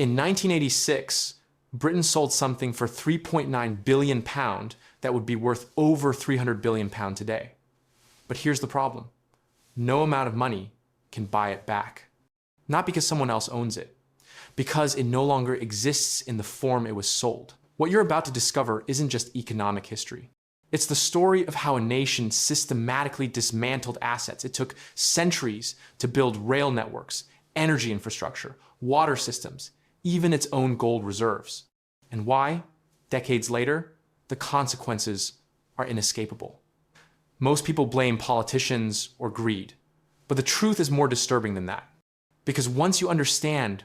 In 1986, Britain sold something for £3.9 billion that would be worth over £300 billion today. But here's the problem. No amount of money can buy it back. Not because someone else owns it, because it no longer exists in the form it was sold. What you're about to discover isn't just economic history. It's the story of how a nation systematically dismantled assets. It took centuries to build rail networks, energy infrastructure, water systems, even its own gold reserves. And why, decades later, the consequences are inescapable. Most people blame politicians or greed, but the truth is more disturbing than that. Because once you understand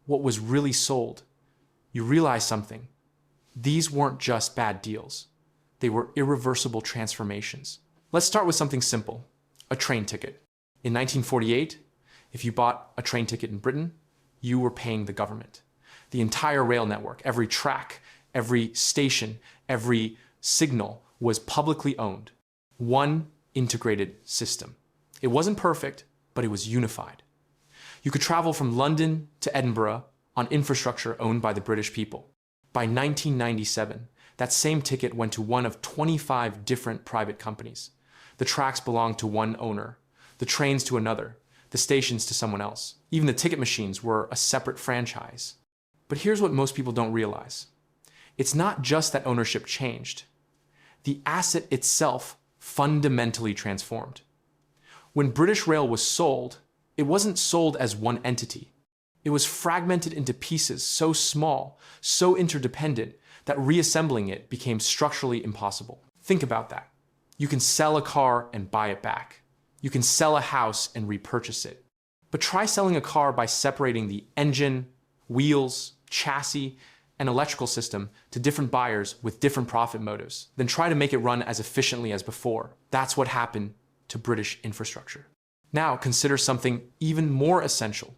what was really sold, you realize something. These weren't just bad deals. They were irreversible transformations. Let's start with something simple, a train ticket. In 1948, if you bought a train ticket in Britain, you were paying the government. The entire rail network, every track, every station, every signal was publicly owned. One integrated system. It wasn't perfect, but it was unified. You could travel from London to Edinburgh on infrastructure owned by the British people. By 1997, that same ticket went to one of 25 different private companies. The tracks belonged to one owner, the trains to another, the stations to someone else. Even the ticket machines were a separate franchise. But here's what most people don't realize. It's not just that ownership changed. The asset itself fundamentally transformed. When British Rail was sold, it wasn't sold as one entity. It was fragmented into pieces so small, so interdependent, that reassembling it became structurally impossible. Think about that. You can sell a car and buy it back. You can sell a house and repurchase it. But try selling a car by separating the engine, wheels, chassis, and electrical system to different buyers with different profit motives. Then try to make it run as efficiently as before. That's what happened to British infrastructure. Now consider something even more essential,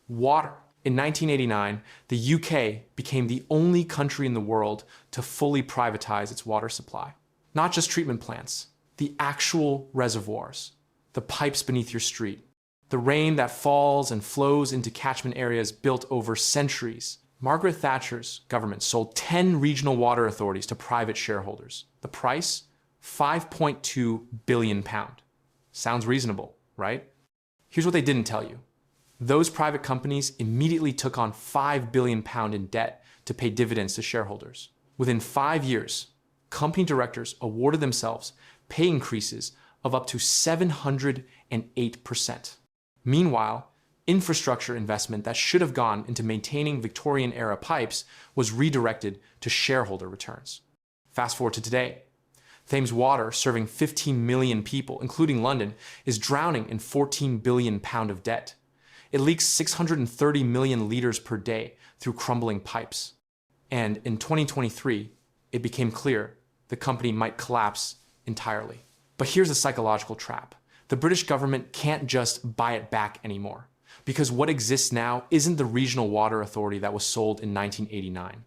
water. In 1989, the UK became the only country in the world to fully privatize its water supply. Not just treatment plants, the actual reservoirs, the pipes beneath your street, the rain that falls and flows into catchment areas built over centuries. Margaret Thatcher's government sold 10 regional water authorities to private shareholders. The price? £5.2 billion. Sounds reasonable, right? Here's what they didn't tell you. Those private companies immediately took on £5 billion in debt to pay dividends to shareholders. Within 5 years, company directors awarded themselves pay increases of up to 708%. Meanwhile, infrastructure investment that should have gone into maintaining Victorian-era pipes was redirected to shareholder returns. Fast forward to today. Thames Water, serving 15 million people, including London, is drowning in £14 billion of debt. It leaks 630 million liters per day through crumbling pipes. And in 2023, it became clear the company might collapse entirely. But here's the psychological trap. The British government can't just buy it back anymore, because what exists now isn't the regional water authority that was sold in 1989.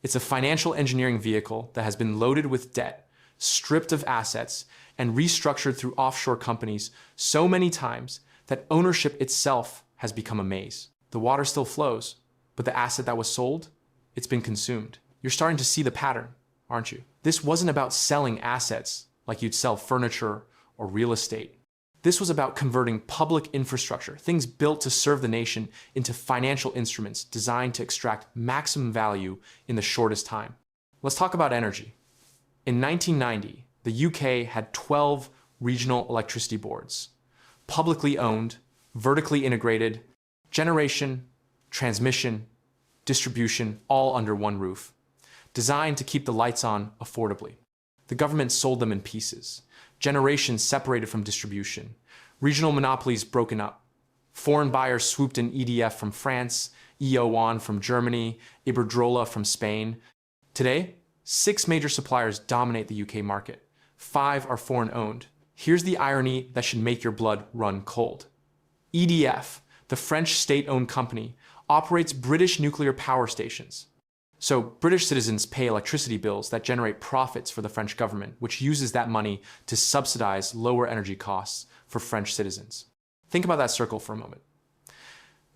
It's a financial engineering vehicle that has been loaded with debt, stripped of assets, and restructured through offshore companies so many times that ownership itself has become a maze. The water still flows, but the asset that was sold, it's been consumed. You're starting to see the pattern, aren't you? This wasn't about selling assets like you'd sell furniture or real estate. This was about converting public infrastructure, things built to serve the nation, into financial instruments designed to extract maximum value in the shortest time. Let's talk about energy. In 1990, the UK had 12 regional electricity boards, publicly owned, vertically integrated, generation, transmission, distribution, all under one roof, designed to keep the lights on affordably. The government sold them in pieces, generation separated from distribution, regional monopolies broken up. Foreign buyers swooped in EDF from France, E01 from Germany, Iberdrola from Spain. Today, 6 major suppliers dominate the UK market. 5 are foreign-owned. Here's the irony that should make your blood run cold. EDF, the French state-owned company, operates British nuclear power stations. So British citizens pay electricity bills that generate profits for the French government, which uses that money to subsidize lower energy costs for French citizens. Think about that circle for a moment.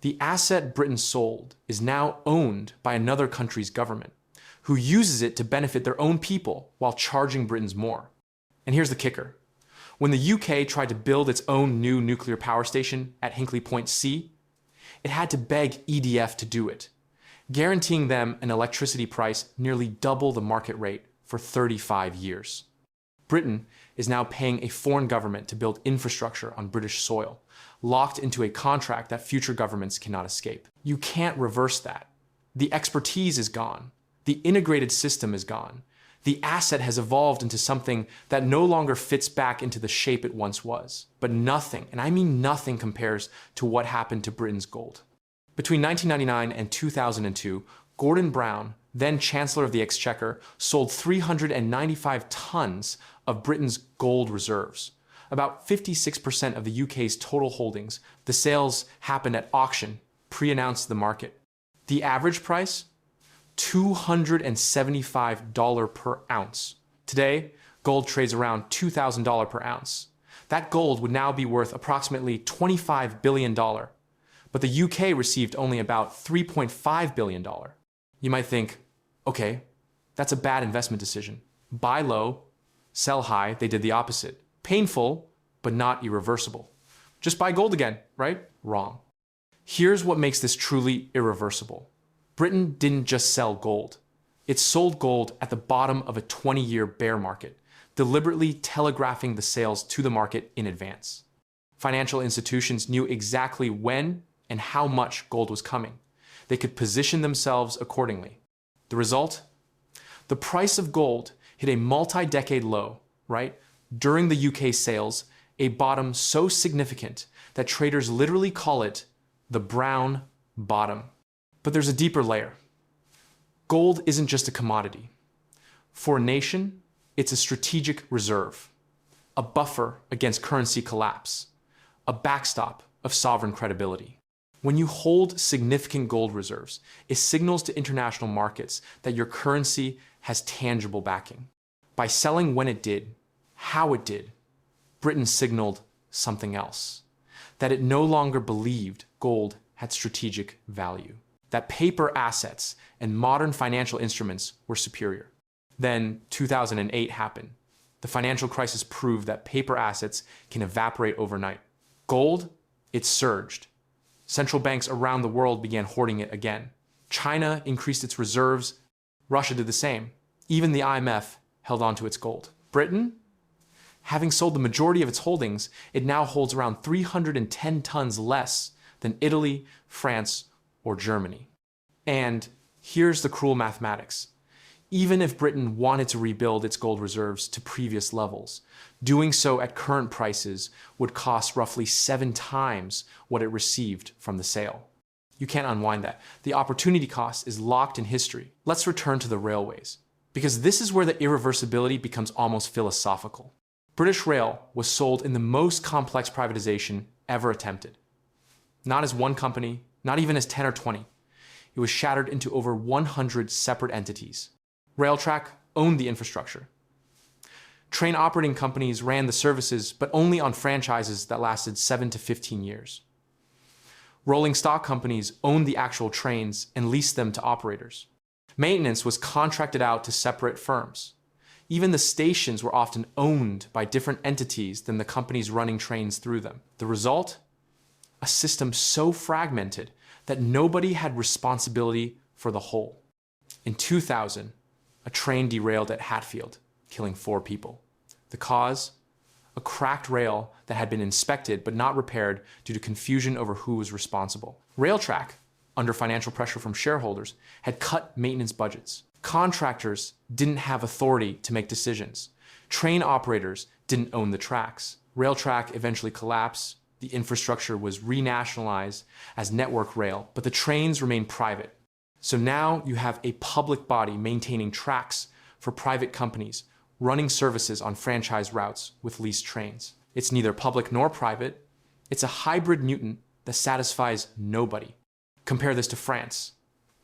The asset Britain sold is now owned by another country's government, who uses it to benefit their own people while charging Britons more. And here's the kicker. When the UK tried to build its own new nuclear power station at Hinkley Point C, it had to beg EDF to do it, guaranteeing them an electricity price nearly double the market rate for 35 years. Britain is now paying a foreign government to build infrastructure on British soil, locked into a contract that future governments cannot escape. You can't reverse that. The expertise is gone. The integrated system is gone. The asset has evolved into something that no longer fits back into the shape it once was. But nothing, and I mean nothing, compares to what happened to Britain's gold. Between 1999 and 2002, Gordon Brown, then Chancellor of the Exchequer, sold 395 tons of Britain's gold reserves, about 56% of the UK's total holdings. The sales happened at auction, pre-announced to the market. The average price? $275 per ounce. Today, gold trades around $2,000 per ounce. That gold would now be worth approximately $25 billion, but the UK received only about $3.5 billion. You might think, okay, that's a bad investment decision. Buy low, sell high. They did the opposite. Painful, but not irreversible. Just buy gold again, right? Wrong. Here's what makes this truly irreversible. Britain didn't just sell gold. It sold gold at the bottom of a 20-year bear market, deliberately telegraphing the sales to the market in advance. Financial institutions knew exactly when and how much gold was coming. They could position themselves accordingly. The result? The price of gold hit a multi-decade low, right? During the UK sales, a bottom so significant that traders literally call it the brown bottom. But there's a deeper layer. Gold isn't just a commodity. For a nation, it's a strategic reserve, a buffer against currency collapse, a backstop of sovereign credibility. When you hold significant gold reserves, it signals to international markets that your currency has tangible backing. By selling when it did, how it did, Britain signaled something else, that it no longer believed gold had strategic value, that paper assets and modern financial instruments were superior. Then 2008 happened. The financial crisis proved that paper assets can evaporate overnight. Gold, it surged. Central banks around the world began hoarding it again. China increased its reserves. Russia did the same. Even the IMF held on to its gold. Britain, having sold the majority of its holdings, it now holds around 310 tons less than Italy, France, or Germany. And here's the cruel mathematics. Even if Britain wanted to rebuild its gold reserves to previous levels, doing so at current prices would cost roughly 7 times what it received from the sale. You can't unwind that. The opportunity cost is locked in history. Let's return to the railways, because this is where the irreversibility becomes almost philosophical. British Rail was sold in the most complex privatization ever attempted. Not as one company, not even as 10 or 20. It was shattered into over 100 separate entities. Railtrack owned the infrastructure. Train operating companies ran the services, but only on franchises that lasted 7 to 15 years. Rolling stock companies owned the actual trains and leased them to operators. Maintenance was contracted out to separate firms. Even the stations were often owned by different entities than the companies running trains through them. The result? A system so fragmented that nobody had responsibility for the whole. In 2000, a train derailed at Hatfield, killing 4 people. The cause? A cracked rail that had been inspected but not repaired due to confusion over who was responsible. Railtrack, under financial pressure from shareholders, had cut maintenance budgets. Contractors didn't have authority to make decisions. Train operators didn't own the tracks. Railtrack eventually collapsed. The infrastructure was renationalized as Network Rail, but the trains remained private. So now you have a public body maintaining tracks for private companies, running services on franchise routes with leased trains. It's neither public nor private. It's a hybrid mutant that satisfies nobody. Compare this to France,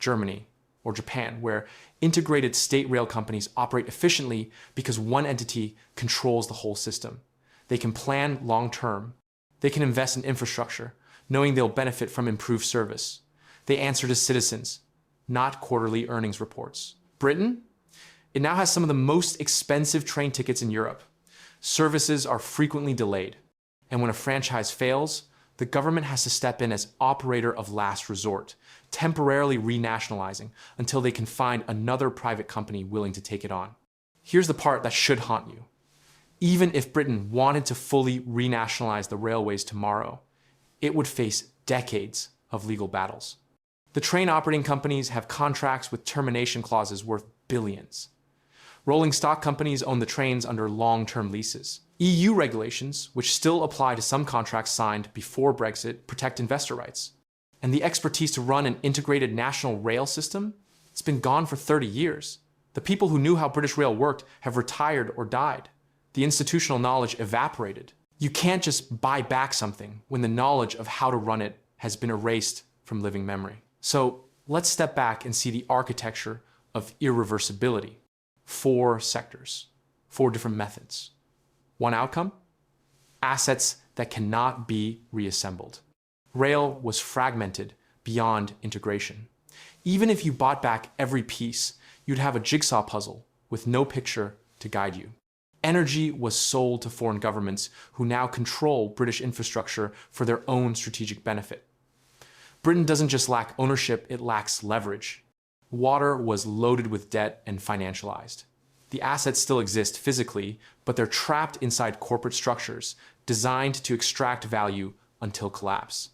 Germany, or Japan, where integrated state rail companies operate efficiently because one entity controls the whole system. They can plan long-term. They can invest in infrastructure, knowing they'll benefit from improved service. They answer to citizens, not quarterly earnings reports. Britain? It now has some of the most expensive train tickets in Europe. Services are frequently delayed. And when a franchise fails, the government has to step in as operator of last resort, temporarily renationalizing until they can find another private company willing to take it on. Here's the part that should haunt you. Even if Britain wanted to fully renationalize the railways tomorrow, it would face decades of legal battles. The train operating companies have contracts with termination clauses worth billions. Rolling stock companies own the trains under long-term leases. EU regulations, which still apply to some contracts signed before Brexit, protect investor rights. And the expertise to run an integrated national rail system, it's been gone for 30 years. The people who knew how British Rail worked have retired or died. The institutional knowledge evaporated. You can't just buy back something when the knowledge of how to run it has been erased from living memory. So let's step back and see the architecture of irreversibility. 4 sectors, 4 different methods. One outcome? Assets that cannot be reassembled. Rail was fragmented beyond integration. Even if you bought back every piece, you'd have a jigsaw puzzle with no picture to guide you. Energy was sold to foreign governments who now control British infrastructure for their own strategic benefit. Britain doesn't just lack ownership, it lacks leverage. Water was loaded with debt and financialized. The assets still exist physically, but they're trapped inside corporate structures designed to extract value until collapse.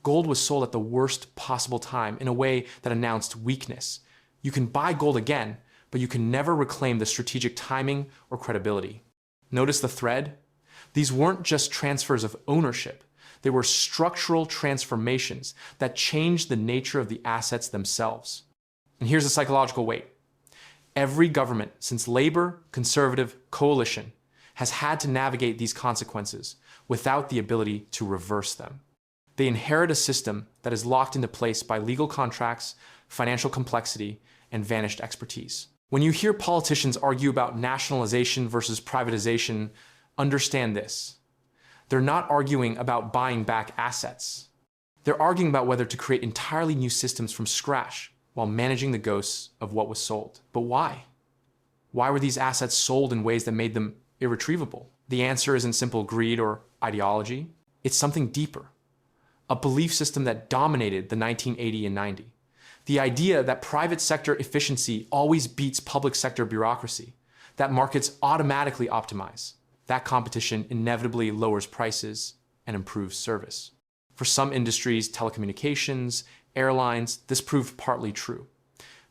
Gold was sold at the worst possible time in a way that announced weakness. You can buy gold again, but you can never reclaim the strategic timing or credibility. Notice the thread? These weren't just transfers of ownership. They were structural transformations that changed the nature of the assets themselves. And here's the psychological weight. Every government since Labour, Conservative, Coalition has had to navigate these consequences without the ability to reverse them. They inherit a system that is locked into place by legal contracts, financial complexity, and vanished expertise. When you hear politicians argue about nationalization versus privatization, understand this. They're not arguing about buying back assets. They're arguing about whether to create entirely new systems from scratch while managing the ghosts of what was sold. But why? Why were these assets sold in ways that made them irretrievable? The answer isn't simple greed or ideology. It's something deeper. A belief system that dominated the 1980 and 90. The idea that private sector efficiency always beats public sector bureaucracy, that markets automatically optimize, that competition inevitably lowers prices and improves service. For some industries, telecommunications, airlines, this proved partly true.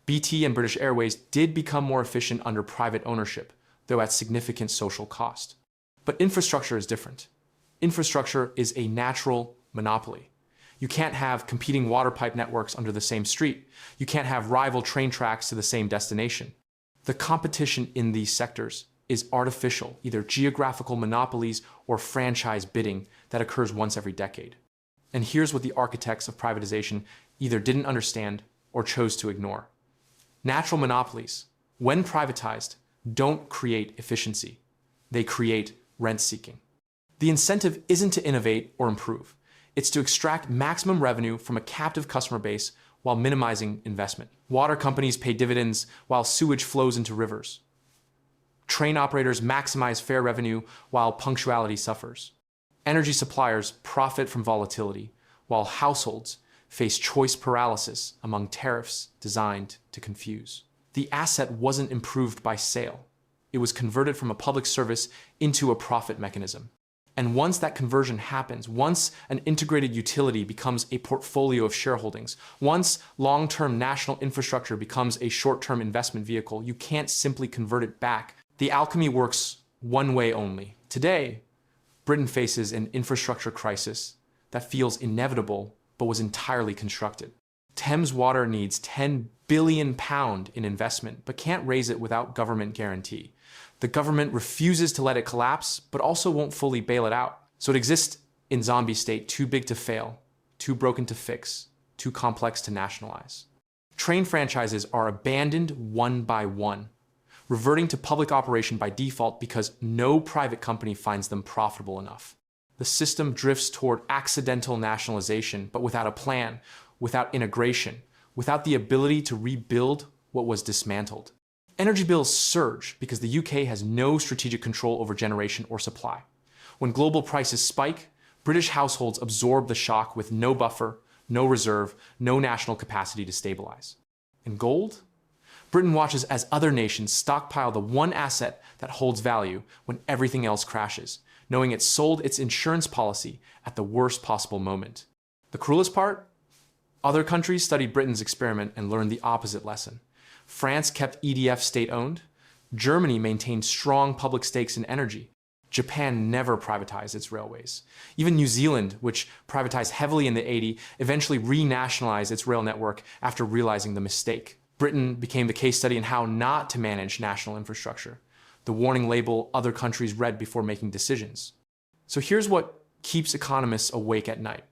BT and British Airways did become more efficient under private ownership, though at significant social cost. But infrastructure is different. Infrastructure is a natural monopoly. You can't have competing water pipe networks under the same street. You can't have rival train tracks to the same destination. The competition in these sectors is artificial, either geographical monopolies or franchise bidding that occurs once every decade. And here's what the architects of privatization either didn't understand or chose to ignore. Natural monopolies, when privatized, don't create efficiency. They create rent-seeking. The incentive isn't to innovate or improve. It's to extract maximum revenue from a captive customer base while minimizing investment. Water companies pay dividends while sewage flows into rivers. Train operators maximize fare revenue while punctuality suffers. Energy suppliers profit from volatility, while households face choice paralysis among tariffs designed to confuse. The asset wasn't improved by sale. It was converted from a public service into a profit mechanism. And once that conversion happens, once an integrated utility becomes a portfolio of shareholdings, once long-term national infrastructure becomes a short-term investment vehicle, you can't simply convert it back. The alchemy works one way only. Today, Britain faces an infrastructure crisis that feels inevitable but was entirely constructed. Thames Water needs £10 billion in investment but can't raise it without government guarantee. The government refuses to let it collapse, but also won't fully bail it out. So it exists in zombie state, too big to fail, too broken to fix, too complex to nationalize. Train franchises are abandoned one by one, reverting to public operation by default because no private company finds them profitable enough. The system drifts toward accidental nationalization, but without a plan, without integration, without the ability to rebuild what was dismantled. Energy bills surge because the UK has no strategic control over generation or supply. When global prices spike, British households absorb the shock with no buffer, no reserve, no national capacity to stabilize. And gold? Britain watches as other nations stockpile the one asset that holds value when everything else crashes, knowing it sold its insurance policy at the worst possible moment. The cruelest part? Other countries studied Britain's experiment and learned the opposite lesson. France kept EDF state-owned. Germany maintained strong public stakes in energy. Japan never privatized its railways. Even New Zealand, which privatized heavily in the 80s, eventually renationalized its rail network after realizing the mistake. Britain became the case study in how not to manage national infrastructure, the warning label other countries read before making decisions. So here's what keeps economists awake at night.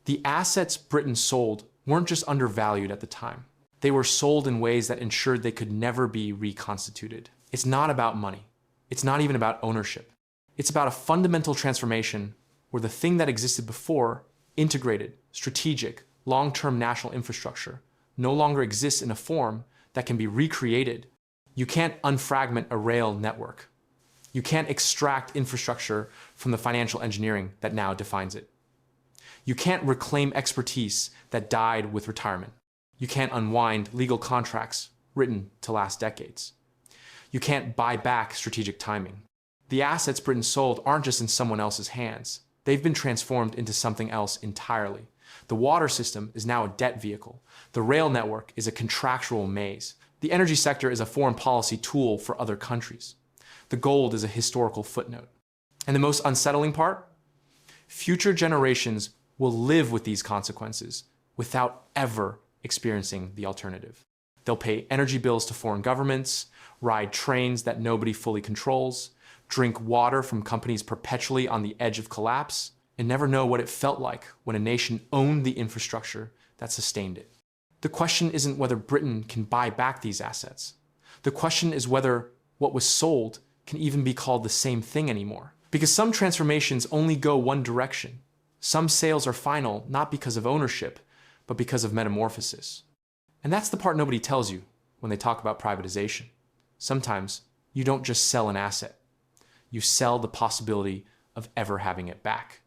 The assets Britain sold weren't just undervalued at the time. They were sold in ways that ensured they could never be reconstituted. It's not about money. It's not even about ownership. It's about a fundamental transformation where the thing that existed before, integrated, strategic, long-term national infrastructure, no longer exists in a form that can be recreated. You can't unfragment a rail network. You can't extract infrastructure from the financial engineering that now defines it. You can't reclaim expertise that died with retirement. You can't unwind legal contracts written to last decades. You can't buy back strategic timing. The assets Britain sold aren't just in someone else's hands. They've been transformed into something else entirely. The water system is now a debt vehicle. The rail network is a contractual maze. The energy sector is a foreign policy tool for other countries. The gold is a historical footnote. And the most unsettling part? Future generations will live with these consequences without ever experiencing the alternative. They'll pay energy bills to foreign governments, ride trains that nobody fully controls, drink water from companies perpetually on the edge of collapse, and never know what it felt like when a nation owned the infrastructure that sustained it. The question isn't whether Britain can buy back these assets. The question is whether what was sold can even be called the same thing anymore. Because some transformations only go one direction. Some sales are final not because of ownership, but because of metamorphosis. And that's the part nobody tells you when they talk about privatization. Sometimes you don't just sell an asset. You sell the possibility of ever having it back.